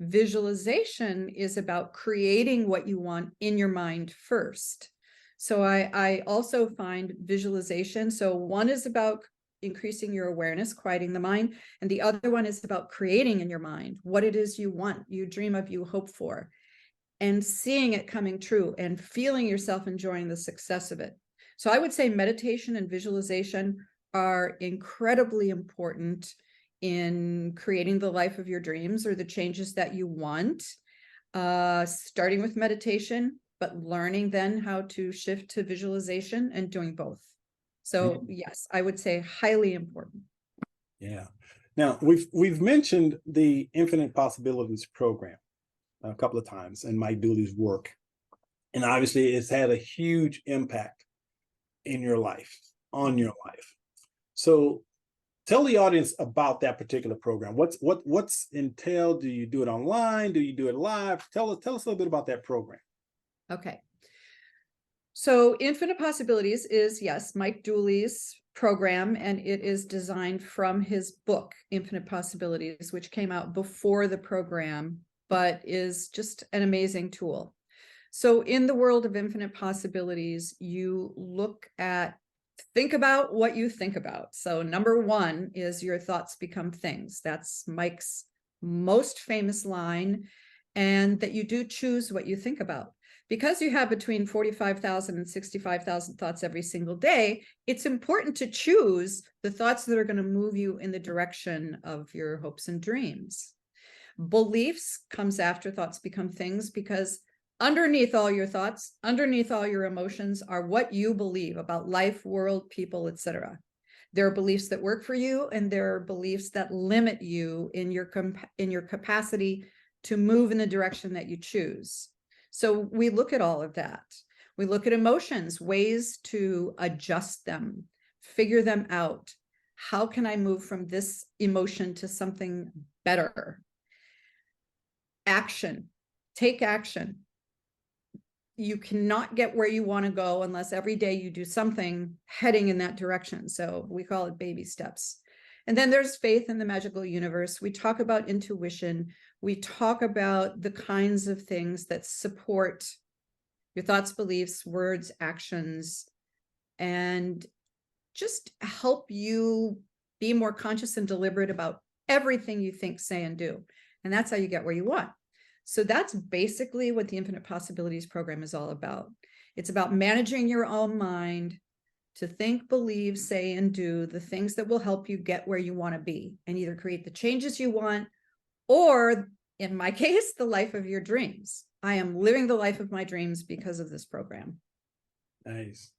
Visualization is about creating what you want in your mind first. So I also find visualization. So one is about increasing your awareness, quieting the mind. And the other one is about creating in your mind what it is you want, you dream of, you hope for, and seeing it coming true and feeling yourself enjoying the success of it. So I would say meditation and visualization are incredibly important in creating the life of your dreams or the changes that you want, starting with meditation, but learning then how to shift to visualization and doing both. So yes, I would say highly important. Yeah. Now we've mentioned the Infinite Possibilities program a couple of times in Mike Dooley's work. And obviously it's had a huge impact in your life, on your life. So Tell the audience about that particular program. What's entailed? Do you do it online? Do you do it live? Tell us a little bit about that program. Okay. So Infinite Possibilities is, yes, Mike Dooley's program, and it is designed from his book, Infinite Possibilities, which came out before the program, but is just an amazing tool. So in the world of infinite possibilities, you think about what you think about. So number one is your thoughts become things. That's Mike's most famous line, and that you do choose what you think about. Because you have between 45,000 and 65,000 thoughts every single day, it's important to choose the thoughts that are going to move you in the direction of your hopes and dreams. Beliefs comes after thoughts become things, because underneath all your thoughts, underneath all your emotions, are what you believe about life, world, people, etc. There are beliefs that work for you, and there are beliefs that limit you in your capacity to move in the direction that you choose. So we look at all of that. We look at emotions, ways to adjust them, figure them out. How can I move from this emotion to something better? Action. Take action. You cannot get where you want to go unless every day you do something heading in that direction. So we call it baby steps. And then there's faith in the magical universe. We talk about intuition. We talk about the kinds of things that support your thoughts, beliefs, words, actions, and just help you be more conscious and deliberate about everything you think, say, and do. And that's how you get where you want. So that's basically what the Infinite Possibilities program is all about. It's about managing your own mind to think, believe, say, and do the things that will help you get where you want to be and either create the changes you want, or in my case, the life of your dreams. I am living the life of my dreams because of this program. Nice.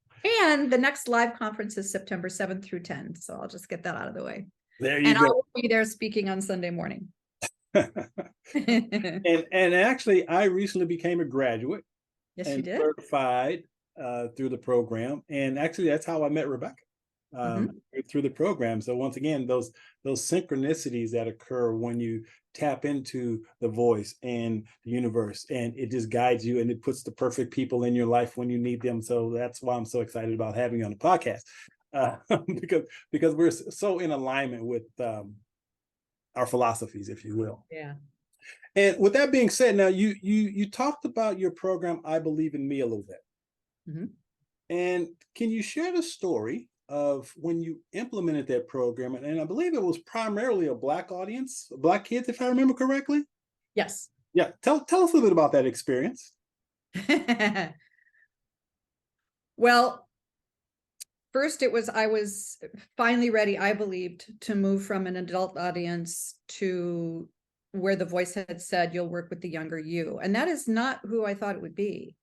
And the next live conference is September 7th through 10th. So I'll just get that out of the way. There you go. go. I will be there speaking on Sunday morning. and actually, I recently became a graduate. Yes, and you did. Certified through the program. And actually, that's how I met Rebecca, through the program. So once again, those synchronicities that occur when you tap into the voice and the universe, and it just guides you and it puts the perfect people in your life when you need them. So that's why I'm so excited about having you on the podcast, because we're so in alignment with our philosophies, if you will. Yeah. And with that being said, now you talked about your program, I Believe in Me, a little bit. Mm-hmm. And can you share the story of when you implemented that program? And I believe it was primarily a Black audience, Black kids, if I remember correctly. Yes. Yeah. Tell us a little bit about that experience. Well, first I was finally ready, I believed, to move from an adult audience to where the voice had said, you'll work with the younger you. And that is not who I thought it would be.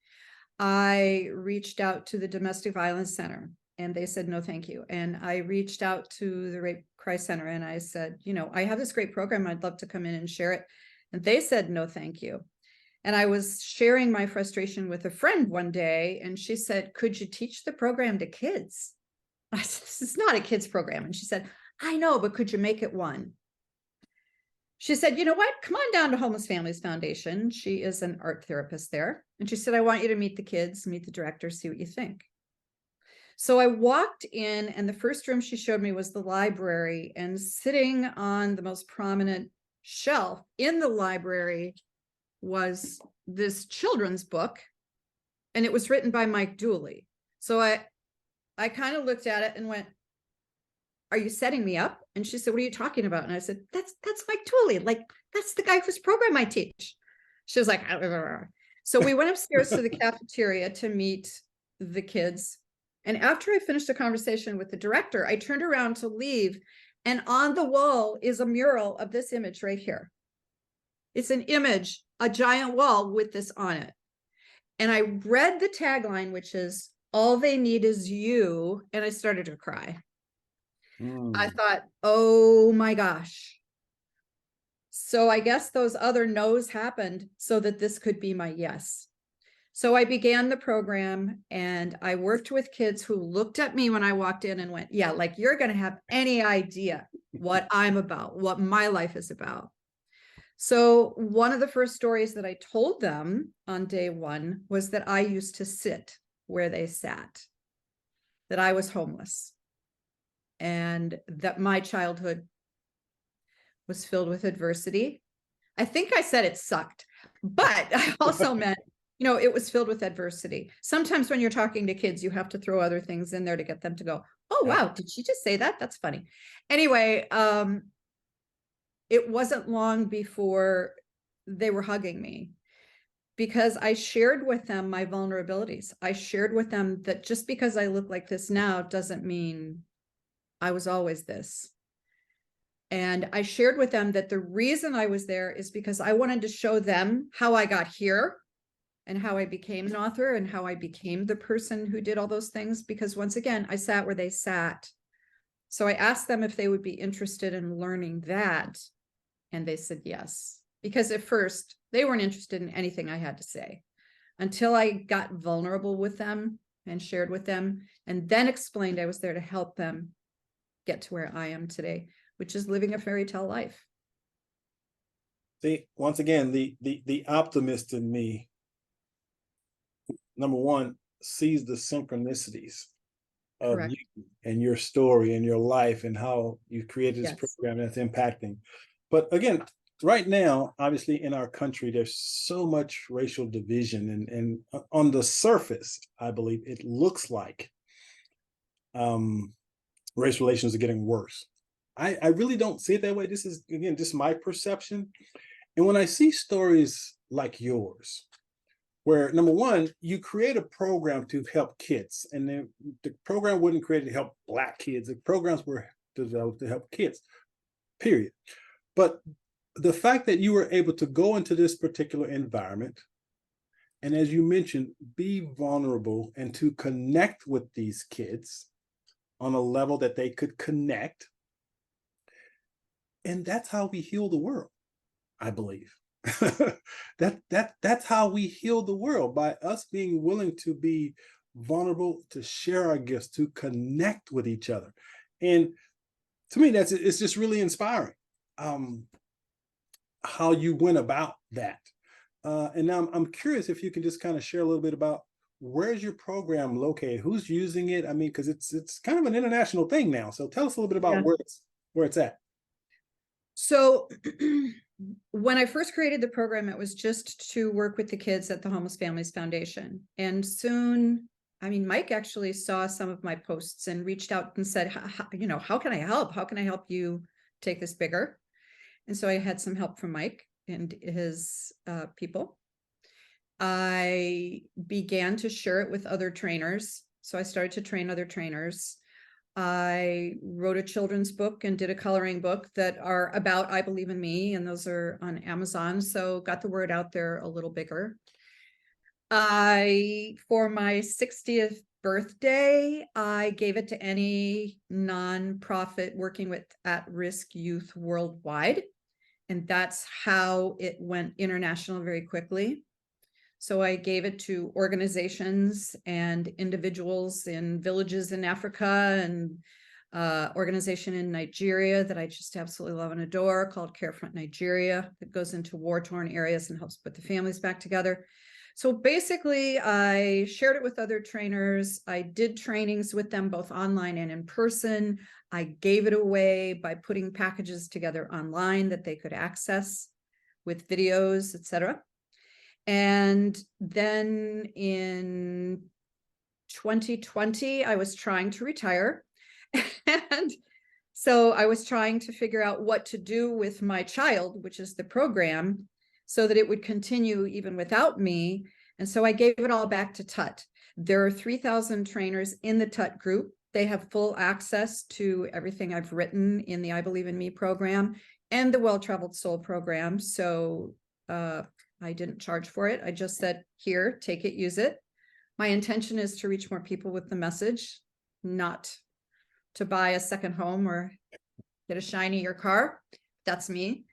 I reached out to the Domestic Violence Center and they said, no, thank you. And I reached out to the Rape Crisis Center and I said, I have this great program. I'd love to come in and share it. And they said, no, thank you. And I was sharing my frustration with a friend one day and she said, could you teach the program to kids? I said, this is not a kids program. And she said, I know, but could you make it one? She said, you know what? Come on down to Homeless Families Foundation. She is an art therapist there. And she said, I want you to meet the kids, meet the director, see what you think. So I walked in and the first room she showed me was the library, and sitting on the most prominent shelf in the library was this children's book, and it was written by Mike Dooley. So I kind of looked at it and went, are you setting me up? And she said, what are you talking about? And I said, that's Mike Dooley. Like, that's the guy whose program I teach. She was like, argh. So we went upstairs to the cafeteria to meet the kids. And after I finished the conversation with the director, I turned around to leave. And on the wall is a mural of this image right here. It's an image, a giant wall with this on it. And I read the tagline, which is, all they need is you. And I started to cry. I thought, oh my gosh. So I guess those other no's happened so that this could be my yes. So I began the program, and I worked with kids who looked at me when I walked in and went, yeah, like you're going to have any idea what I'm about, what my life is about. So one of the first stories that I told them on day one was that I used to sit where they sat, that I was homeless, and that my childhood was filled with adversity. I think I said it sucked, but I also meant, it was filled with adversity. Sometimes when you're talking to kids, you have to throw other things in there to get them to go, oh, wow, did she just say that? That's funny. Anyway, it wasn't long before they were hugging me, because I shared with them my vulnerabilities. I shared with them that just because I look like this now doesn't mean I was always this. And I shared with them that the reason I was there is because I wanted to show them how I got here and how I became an author and how I became the person who did all those things. Because once again, I sat where they sat. So I asked them if they would be interested in learning that. And they said yes. Because at first, they weren't interested in anything I had to say until I got vulnerable with them and shared with them, and then explained I was there to help them get to where I am today, which is living a fairy tale life. See, once again, the optimist in me, number one, sees the synchronicities of Correct. you and your story and your life and how you created this program that's impacting. But again, right now, obviously in our country, there's so much racial division, and on the surface, I believe it looks like race relations are getting worse. I really don't see it that way. This is, again, just my perception. And when I see stories like yours, where number one, you create a program to help kids, and the program wasn't created to help Black kids. The programs were developed to help kids, period. But the fact that you were able to go into this particular environment, and as you mentioned, be vulnerable and to connect with these kids on a level that they could connect, and that's how we heal the world, I believe. That's how we heal the world, by us being willing to be vulnerable, to share our gifts, to connect with each other. And to me, it's just really inspiring how you went about that. And now I'm curious if you can just kind of share a little bit about, where's your program located? Who's using it? I mean, because it's kind of an international thing now. So tell us a little bit about where it's at. So when I first created the program, it was just to work with the kids at the Homeless Families Foundation. And soon, I mean, Mike actually saw some of my posts and reached out and said, how can I help? How can I help you take this bigger? And so I had some help from Mike and his people. I began to share it with other trainers. So I started to train other trainers. I wrote a children's book and did a coloring book that are about I Believe in Me, and those are on Amazon. So got the word out there a little bigger. For my 60th birthday, I gave it to any nonprofit working with at-risk youth worldwide. And that's how it went international very quickly. So I gave it to organizations and individuals in villages in Africa, and organization in Nigeria that I just absolutely love and adore called Carefront Nigeria, that goes into war-torn areas and helps put the families back together. So basically, I shared it with other trainers. I did trainings with them both online and in person. I gave it away by putting packages together online that they could access with videos, etc. And then in 2020, I was trying to retire. And so I was trying to figure out what to do with my child, which is the program, so that it would continue even without me. And so I gave it all back to TUT. There are 3,000 trainers in the TUT group. They have full access to everything I've written in the I Believe in Me program and the Well-Traveled Soul program. So I didn't charge for it. I just said, here, take it, use it. My intention is to reach more people with the message, not to buy a second home or get a shinier car. That's me.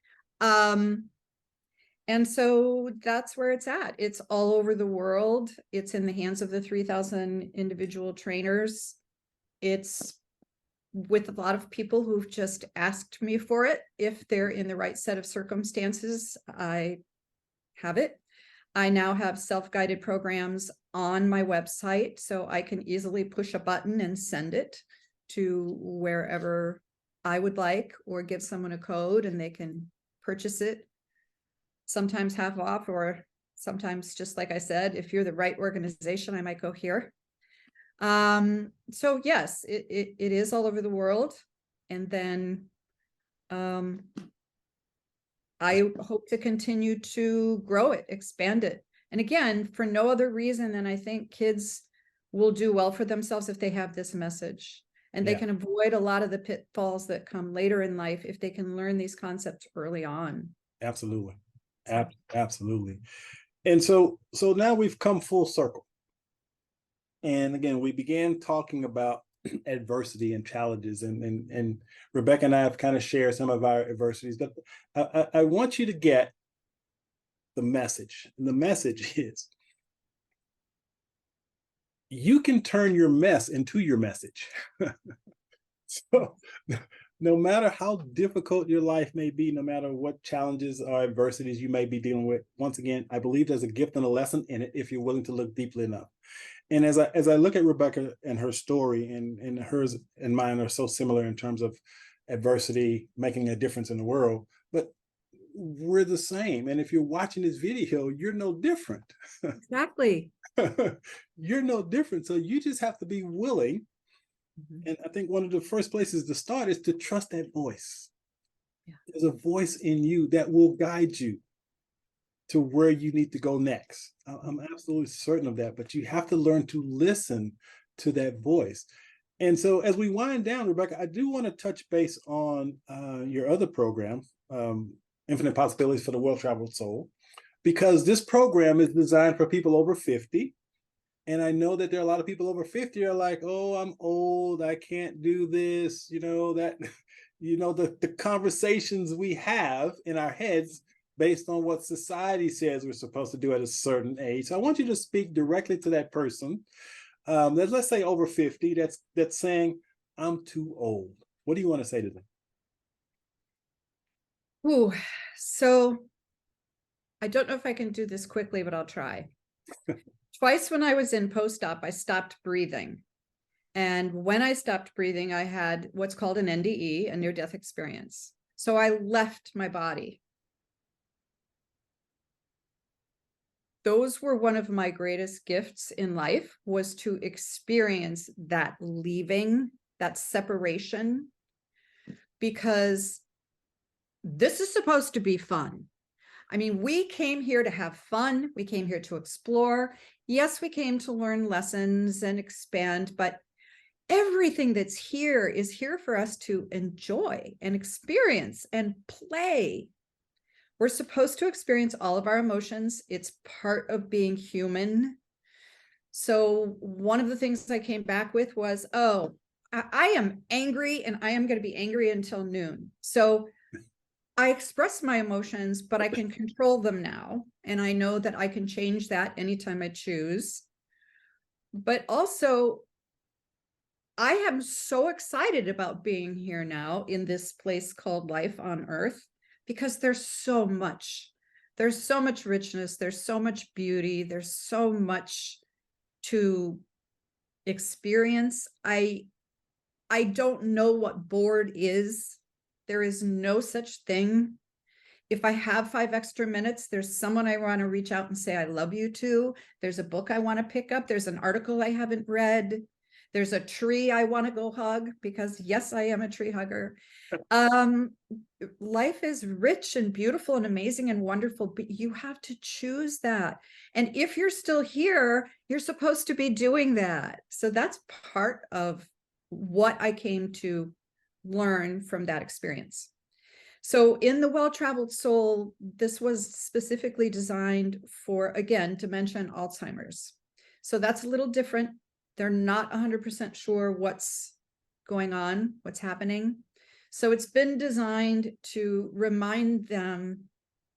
And so that's where it's at. It's all over the world. It's in the hands of the 3,000 individual trainers. It's with a lot of people who've just asked me for it. If they're in the right set of circumstances, I have it. I now have self-guided programs on my website, so I can easily push a button and send it to wherever I would like, or give someone a code and they can purchase it, sometimes half off, or sometimes, just like I said, if you're the right organization, I might go here. So yes, it is all over the world. And then I hope to continue to grow it, expand it. And again, for no other reason than I think kids will do well for themselves if they have this message. And they can avoid a lot of the pitfalls that come later in life if they can learn these concepts early on. Absolutely. Absolutely. And so now we've come full circle. And again, we began talking about adversity and challenges, and Rebecca and I have kind of shared some of our adversities, but I want you to get the message. And the message is, you can turn your mess into your message. So no matter how difficult your life may be, no matter what challenges or adversities you may be dealing with, once again, I believe there's a gift and a lesson in it if you're willing to look deeply enough. And as I look at Rebecca and her story, and hers and mine are so similar in terms of adversity making a difference in the world, but we're the same. And if you're watching this video, you're no different. Exactly. You're no different. So you just have to be willing. And I think one of the first places to start is to trust that voice. Yeah. There's a voice in you that will guide you to where you need to go next. I'm absolutely certain of that, but you have to learn to listen to that voice. And so as we wind down, Rebecca, I do want to touch base on your other program, Infinite Possibilities for the Well-Traveled Soul, because this program is designed for people over 50. And I know that there are a lot of people over 50 are like, oh, I'm old, I can't do this, the conversations we have in our heads based on what society says we're supposed to do at a certain age. So I want you to speak directly to that person, let's say over 50, that's saying, I'm too old. What do you want to say to them? Ooh, so I don't know if I can do this quickly, but I'll try. Twice when I was in post-op, I stopped breathing. And when I stopped breathing, I had what's called an NDE, a near-death experience. So I left my body. Those were one of my greatest gifts in life, was to experience that leaving, that separation, because this is supposed to be fun. I mean, we came here to have fun. We came here to explore. Yes, we came to learn lessons and expand, but everything that's here is here for us to enjoy and experience and play. We're supposed to experience all of our emotions. It's part of being human. So one of the things I came back with was, oh, I am angry, and I am going to be angry until noon. So I express my emotions, but I can control them now. And I know that I can change that anytime I choose. But also, I am so excited about being here now in this place called life on earth, because there's so much richness. There's so much beauty. There's so much to experience. I don't know what bored is. There is no such thing. If I have 5 extra minutes, there's someone I want to reach out and say I love you to. There's a book I want to pick up. There's an article I haven't read. There's a tree I want to go hug, because yes, I am a tree hugger. Life is rich and beautiful and amazing and wonderful, but you have to choose that. And if you're still here, you're supposed to be doing that. So that's part of what I came to learn from that experience. So in the Well-Traveled Soul, this was specifically designed for, again, dementia and Alzheimer's. So that's a little different. They're not 100% sure what's going on, what's happening. So it's been designed to remind them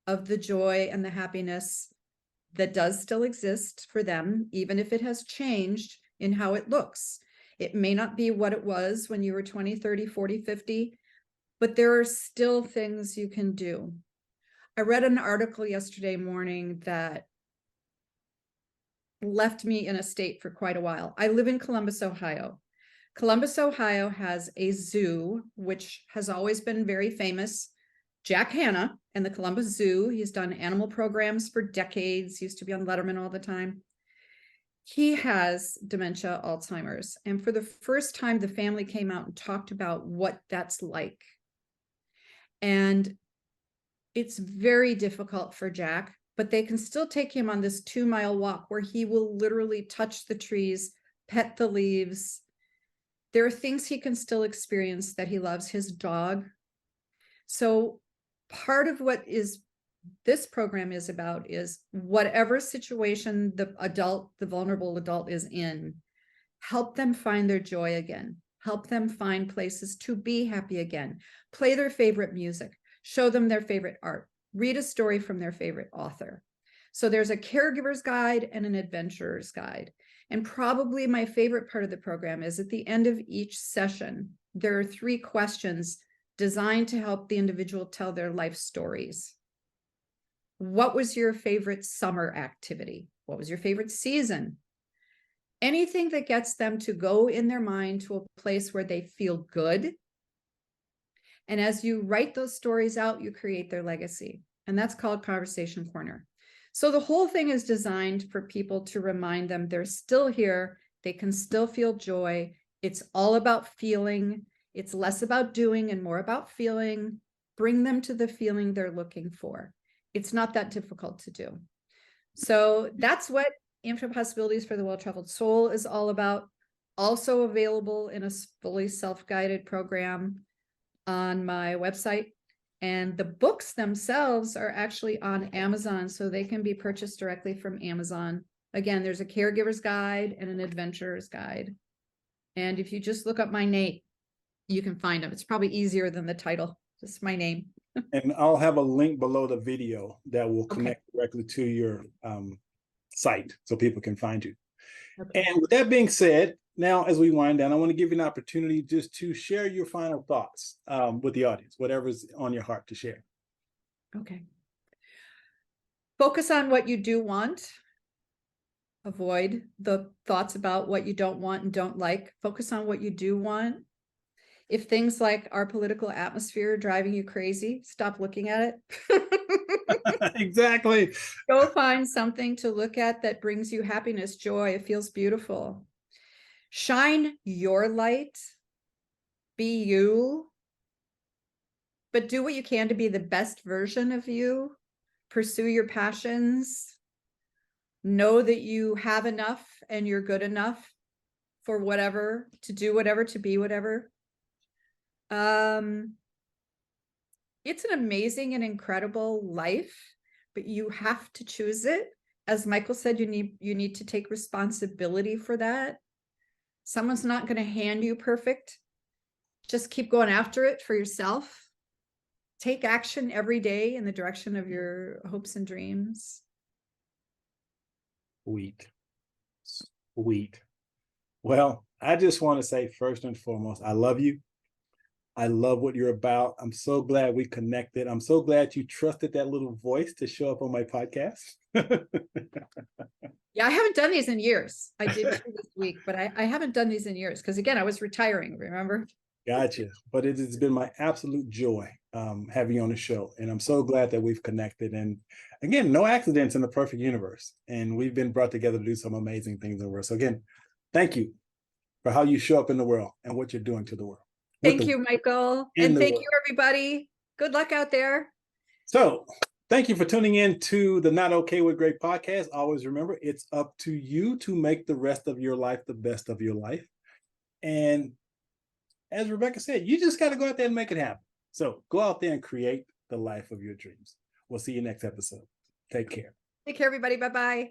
of the joy and the happiness that does still exist for them, even if it has changed in how it looks. It may not be what it was when you were 20, 30, 40, 50, but there are still things you can do. I read an article yesterday morning that left me in a state for quite a while. I live in Columbus, Ohio. Columbus, Ohio has a zoo, which has always been very famous. Jack Hanna and the Columbus Zoo, he's done animal programs for decades, he used to be on Letterman all the time. He has dementia, Alzheimer's. And for the first time, the family came out and talked about what that's like. And it's very difficult for Jack, but they can still take him on this 2-mile walk where he will literally touch the trees, pet the leaves. There are things he can still experience that he loves, his dog. So part of what this program is about is whatever situation the vulnerable adult is in, help them find their joy again, help them find places to be happy again, play their favorite music, show them their favorite art, read a story from their favorite author. So there's a caregiver's guide and an adventurer's guide. And probably my favorite part of the program is at the end of each session, there are 3 questions designed to help the individual tell their life stories. What was your favorite summer activity? What was your favorite season? Anything that gets them to go in their mind to a place where they feel good. And as you write those stories out, you create their legacy. And that's called Conversation Corner. So the whole thing is designed for people to remind them they're still here. They can still feel joy. It's all about feeling. It's less about doing and more about feeling. Bring them to the feeling they're looking for. It's not that difficult to do. So that's what Infinite Possibilities for the Well-Traveled Soul is all about. Also available in a fully self-guided program on my website. And the books themselves are actually on Amazon, so they can be purchased directly from Amazon. Again, there's a caregiver's guide and an adventurer's guide. And if you just look up my name, you can find them. It's probably easier than the title, just my name. And I'll have a link below the video that will connect directly to your site so people can find you. Okay. And with that being said, now as we wind down, I want to give you an opportunity just to share your final thoughts with the audience, whatever's on your heart to share. Okay. Focus on what you do want. Avoid the thoughts about what you don't want and don't like. Focus on what you do want. If things like our political atmosphere are driving you crazy, stop looking at it. Exactly. Go find something to look at that brings you happiness, joy. It feels beautiful. Shine your light. Be you. But do what you can to be the best version of you. Pursue your passions. Know that you have enough and you're good enough for whatever, to do whatever, to be whatever. It's an amazing and incredible life, but you have to choose it. As Michael said, you need to take responsibility for that. Someone's not going to hand you perfect. Just keep going after it for yourself. Take action every day in the direction of your hopes and dreams. Sweet. Well, I just want to say first and foremost, I love you. I love what you're about. I'm so glad we connected. I'm so glad you trusted that little voice to show up on my podcast. Yeah, I haven't done these in years. I did this week, but I haven't done these in years because, again, I was retiring, remember? Gotcha. But it has been my absolute joy having you on the show. And I'm so glad that we've connected. And again, no accidents in the perfect universe. And we've been brought together to do some amazing things in the world. So again, thank you for how you show up in the world and what you're doing to the world. Thank you, Michael. And thank you, everybody. Good luck out there. So thank you for tuning in to the Not Okay with Great podcast. Always remember, it's up to you to make the rest of your life the best of your life. And as Rebecca said, you just got to go out there and make it happen. So go out there and create the life of your dreams. We'll see you next episode. Take care. Take care, everybody. Bye-bye.